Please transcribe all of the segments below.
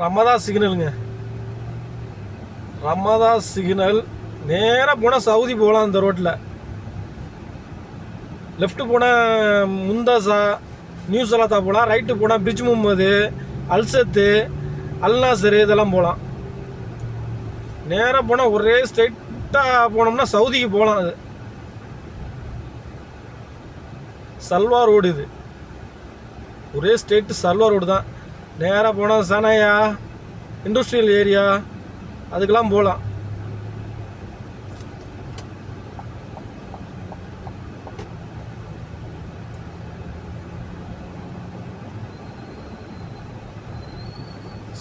Ramada சிக்னலுங்க. Ramada signal நேராக போனால் Saudi போகலாம். அந்த ரோட்டில் லெஃப்ட்டு போனால் முந்தாசா நியூ சலாத்தா போகலாம். ரைட்டு போனால் பிரிட்ஜ் முகமது, அல்சத்து, அல்நாசரு இதெல்லாம் போகலாம். நேராக போனால் ஒரே ஸ்ட்ரைட்டாக போனோம்னா சவுதிக்கு போகலாம். அது சல்வா ரோடு. இது ஒரே ஸ்ட்ரெயிட்டு சல்வா ரோடு தான். நேராக போனால் சனாயா இண்டஸ்ட்ரியல் ஏரியா அதுக்கெல்லாம் போகலாம்.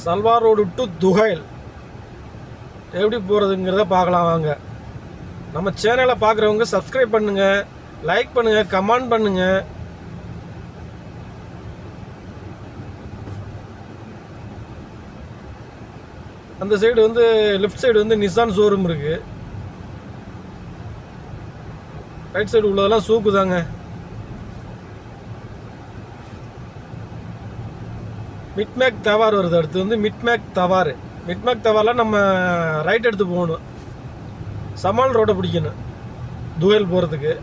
சல்வா ரோடு டு துஹைல் எப்படி போகிறதுங்கிறத பார்க்கலாம் வாங்க. நம்ம சேனலை பார்க்குறவங்க சப்ஸ்கிரைப் பண்ணுங்கள், லைக் பண்ணுங்கள், கமெண்ட் பண்ணுங்கள். அந்த சைடு வந்து லெஃப்ட் சைடு வந்து நிசான் ஷோரூம் இருக்குது. ரைட் சைடு உள்ளதெல்லாம் சூக்கு தாங்க. மிட்மேக் தவார் வருது. அடுத்து வந்து மிட்மேக் தவார். மிட்மேக் தவாரில் நம்ம ரைட் எடுத்து போகணும். சமால் ரோட்டை பிடிக்கணும் துவைல் போகிறதுக்கு.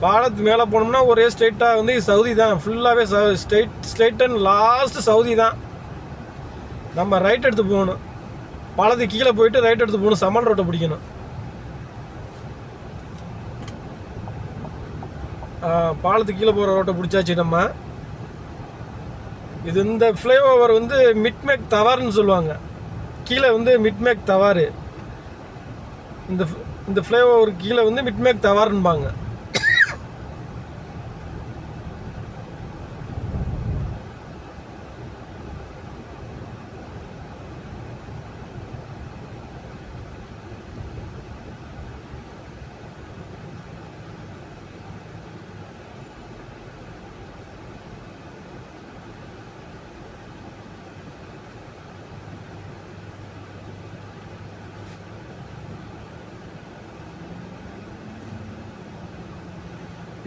பாலத்து மேலே போனோம்னா ஒரே ஸ்ட்ரெயிட்டாக வந்து சவுதி தான். ஃபுல்லாகவே ஸ்ட்ரெயிட் அண்ட் லாஸ்ட் சவுதி தான். நம்ம ரைட் எடுத்து போகணும். பாலத்துக்கு கீழே போயிட்டு ரைட் எடுத்து போகணும். சமால் ரோட்டை பிடிக்கணும். பாலத்துக்கு கீழே போகிற ரோட்டை பிடிச்சாச்சு நம்ம. இது இந்த ஃப்ளைஓவர் வந்து மிட்மேக் தவார்னு சொல்லுவாங்க. கீழே வந்து மிட்மேக் தவார். இந்த ஃப்ளைஓவர் கீழே வந்து மிட்மேக் தவார்னுபாங்க.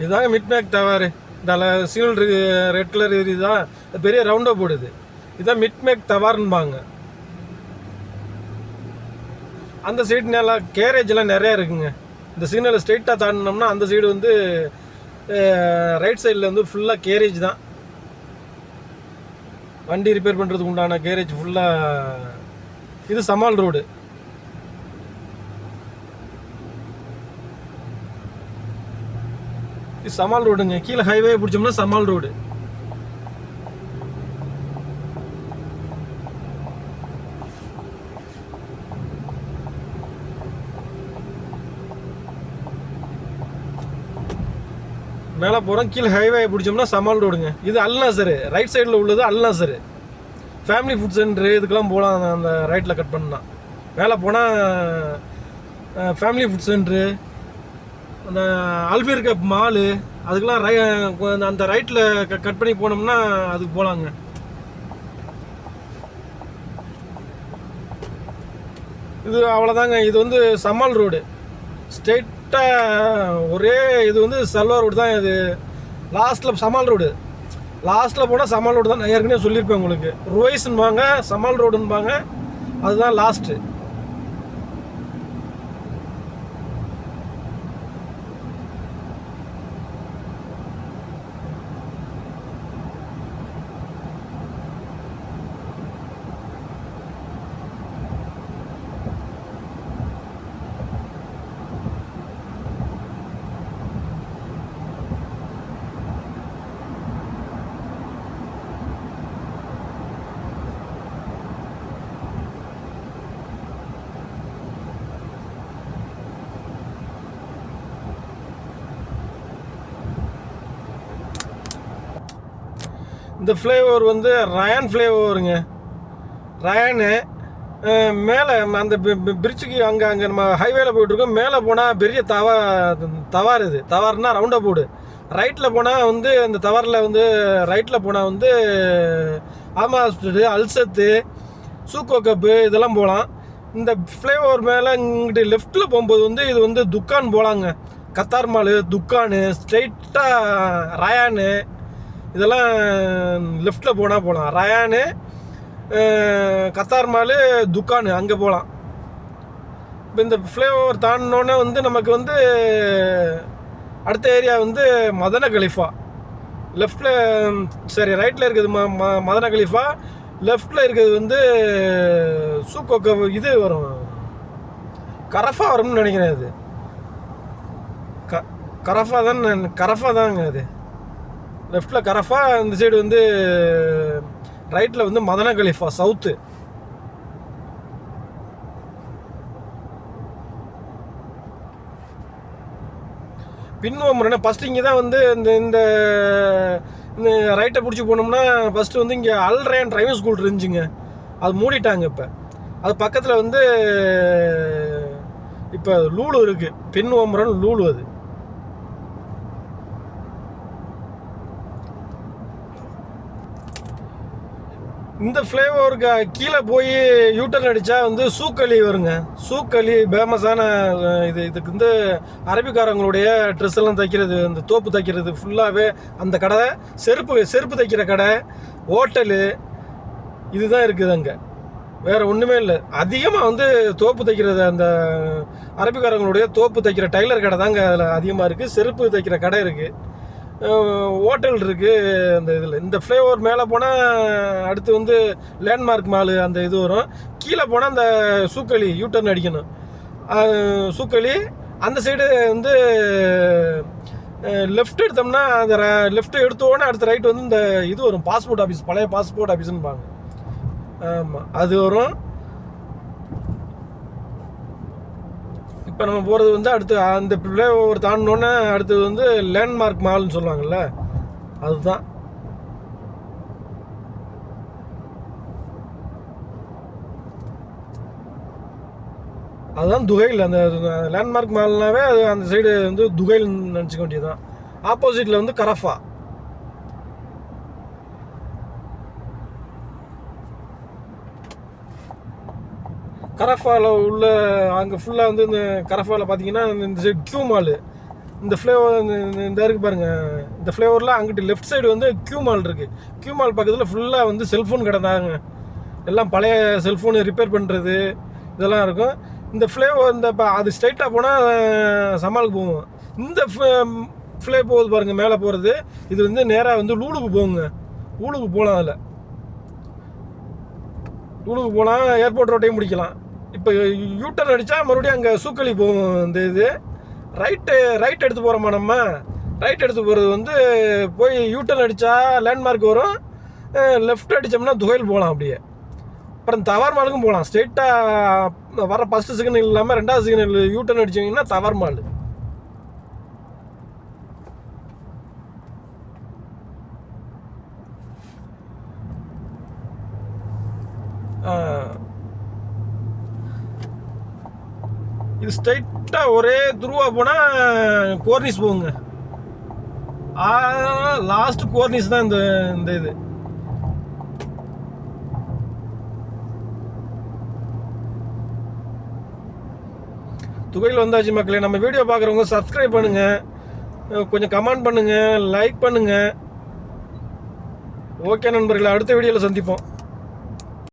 இதுதாங்க மிட்மேக் டவர். இதில் சிக்னல் இருக்கு, ரெட் கலர் இதுதான் பெரிய ரவுண்டாக போடுது. இதுதான் மிட்மேக் டவர்னுபாங்க. அந்த சைடு நல்லா கேரேஜெலாம் நிறையா இருக்குங்க. இந்த சிக்னலை ஸ்ட்ரெயிட்டாக தாண்டினோம்னா அந்த சைடு வந்து ரைட் சைடில் வந்து ஃபுல்லாக கேரேஜ் தான். வண்டி ரிப்பேர் பண்ணுறதுக்கு உண்டான கேரேஜ் ஃபுல்லாக. இது சமால் ரோடு. இது சமால் ரோடுங்க. கீழே ஹைவே பிடிச்சோம்னா சமால் ரோடு. மேலே போகிறோம். கீழே ஹைவே பிடிச்சோம்னா சமால் ரோடுங்க. இது அல்நாசரு. ரைட் சைடில் உள்ளது அல்நாசரு. ஃபேமிலி ஃபுட் சென்டரு இதுக்கெல்லாம் போகலாம். அந்த ரைட்டில் கட் பண்ணால் மேலே போனால் ஃபேமிலி ஃபுட் சென்டரு, அந்த அல்பீர் கப் மாலு அதுக்கெல்லாம் அந்த ரைட்டில் கட் பண்ணி போனோம்னா அதுக்கு போகலாங்க. இது அவ்வளோதாங்க. இது வந்து சமால் ரோடு. ஸ்ட்ரெயிட்டாக ஒரே இது வந்து சல்வா ரோடு தான். இது லாஸ்ட்டில் சமால் ரோடு. லாஸ்ட்டில் போனால் சமால் ரோடு தான். நான் ஏற்கனவே சொல்லியிருப்பேன் உங்களுக்கு. ருவைஸ்ன்பாங்க, சமால் ரோடுன்பாங்க. அதுதான் லாஸ்ட்டு. இந்த ஃப்ளைஓவர் வந்து ரயான் ஃப்ளைஓவருங்க. ரயானு மேலே அந்த பிரிட்ஜுக்கு அங்கே நம்ம ஹைவேல போயிட்டுருக்கோம். மேலே போனால் பெரிய தவார். இது தவார்னா ரவுண்டாக போடு. ரைட்டில் போனால் வந்து அந்த தவாரில் வந்து ரைட்டில் போனால் வந்து ஆமா ஹாஸ்பிட்டலு, அல்சத்து, சூக்கோ கப்பு இதெல்லாம் போகலாம். இந்த ஃப்ளைஓவர் மேலே இங்கிட்டு லெஃப்ட்டில் போகும்போது வந்து இது வந்து துக்கான் போகலாங்க. கத்தார் மாலு, துக்கானு, ஸ்ட்ரெயிட்டாக ரயானு இதெல்லாம் லெஃப்டில் போனால் போகலாம். ரயானு, கத்தார் மால், துக்கானு அங்கே போகலாம். இப்போ இந்த ஃப்ளைஓவர் தாண்டினோன்னே வந்து நமக்கு வந்து அடுத்த ஏரியா வந்து மதன கலிஃபா. லெஃப்டில் சரி ரைட்டில் இருக்கிறது மதன கலிஃபா, லெஃப்டில் இருக்கிறது வந்து சூக்கோக்க இது வரும், கரஃபா வரும்னு நினைக்கிறேன். இது கரஃபா தாங்க அது. லெஃப்டில் கரஃபா, இந்த சைடு வந்து ரைட்டில் வந்து மதன கலிஃபா சவுத்து. பின்வமுறை ஃபஸ்ட்டு இங்கே தான் வந்து இந்த ரைட்டை பிடிச்சி போனோம்னா ஃபஸ்ட்டு வந்து இங்கே அல் ரயான் டிரைவிங் ஸ்கூல் இருந்துச்சுங்க, அது மூடிட்டாங்க. இப்போ அது பக்கத்தில் வந்து இப்போ லூலு இருக்குது, பின்வமுறைன்னு லூலு. அது இந்த ஃப்ளைஓவருக்கு கீழே போய் யூட்டர்ன் அடித்தா வந்து சூக்களி வருங்க. சூக்களி ஃபேமஸான இதுக்கு வந்து அரபிக்காரங்களுடைய ட்ரெஸ் எல்லாம் தைக்கிறது, இந்த தோப்பு தைக்கிறது ஃபுல்லாகவே அந்த கடை, செருப்பு தைக்கிற கடை, ஹோட்டலு இதுதான் இருக்குது அங்கே. வேறு ஒன்றுமே இல்லை. அதிகமாக வந்து தோப்பு தைக்கிறது, அந்த அரபிக்காரங்களுடைய தோப்பு தைக்கிற டைலர் கடை தாங்க அதில் அதிகமாக இருக்குது. செருப்பு தைக்கிற கடை இருக்குது, ஹோட்டல் இருக்குது அந்த இதில். இந்த ஃப்ளைஓவர் மேலே போனால் அடுத்து வந்து லேண்ட்மார்க் மாலு அந்த இது வரும். கீழே போனால் அந்த சூக்களி யூட்டர்ன் அடிக்கணும். சூக்களி அந்த சைடு வந்து லெஃப்ட் எடுத்தோம்னா அந்த லெஃப்ட் எடுத்தோடனே அடுத்த ரைட் வந்து இந்த இது வரும், பாஸ்போர்ட் ஆஃபீஸ், பழைய பாஸ்போர்ட் ஆஃபீஸ்னுப்பாங்க. ஆமாம், அது வரும். இப்போ நம்ம போகிறது வந்து அடுத்து அந்த ஃப்ளைஓவர் தாண்டினோன்னே அடுத்தது வந்து லேண்ட்மார்க் மால்னு சொல்லுவாங்கள்ல, அதுதான். அதுதான் துகைல். அந்த லேண்ட்மார்க் மால்னாவே அது அந்த சைடு வந்து துகைல்னு நினச்சிக்க வேண்டியதுதான். ஆப்போசிட்டில் வந்து கரஃபா. கரஃபாவில் உள்ள அங்கே ஃபுல்லாக வந்து இந்த கரஃபாவில் பார்த்தீங்கன்னா இந்த சைடு கியூ மால், இந்த ஃப்ளேவர் இந்த இருக்குது பாருங்கள். இந்த ஃப்ளேவரில் அங்கிட்டு லெஃப்ட் சைடு வந்து கியூ மால் இருக்குது. கியூ மால் பக்கத்தில் ஃபுல்லாக வந்து செல்ஃபோன் கடை தாங்க. எல்லாம் பழைய செல்ஃபோனு ரிப்பேர் பண்ணுறது இதெல்லாம் இருக்கும். இந்த ஃப்ளேவர் இந்த அது ஸ்ட்ரைட்டாக போனால் சமாளுக்கு போவோம். இந்த ஃப்ளே போகுது பாருங்கள் மேலே போகிறது, இது வந்து நேராக வந்து லூலுக்கு போகுங்க. லூலுக்கு போகலாம், அதில் லூலுக்கு போகலாம், ஏர்போர்ட் ரோட்டையும் முடிக்கலாம். இப்போ யூட்டர்ன் அடித்தா மறுபடியும் அங்கே சூக்களி போகும். இந்த இது ரைட் எடுத்து போகிறோமா, நம்ம ரைட் எடுத்து போகிறது வந்து போய் யூட்டர்ன் அடித்தா லேண்ட்மார்க் வரும், லெஃப்ட் அடித்தோம்னா துகைல் போகலாம். அப்படியே அப்புறம் தவார் மாலுக்கும் போகலாம். ஸ்ட்ரெயிட்டாக வர ஃபஸ்ட்டு சிக்னல் இல்லாமல் ரெண்டாவது சிக்னல் யூட்டர்ன் அடிச்சிங்கன்னா தவார் மால். இது ஸ்ட்ரைட்டாக ஒரே துருவாக போனால் கோர்னிஸ் போகுங்க. லாஸ்ட் கோர்னிஸ் தான் இந்த இது. துகையில் வந்தாச்சு மக்களே. நம்ம வீடியோ பார்க்குறவங்க சப்ஸ்கிரைப் பண்ணுங்கள், கொஞ்சம் கமெண்ட் பண்ணுங்கள், லைக் பண்ணுங்கள். ஓகே நண்பர்களே, அடுத்த வீடியோவில் சந்திப்போம்.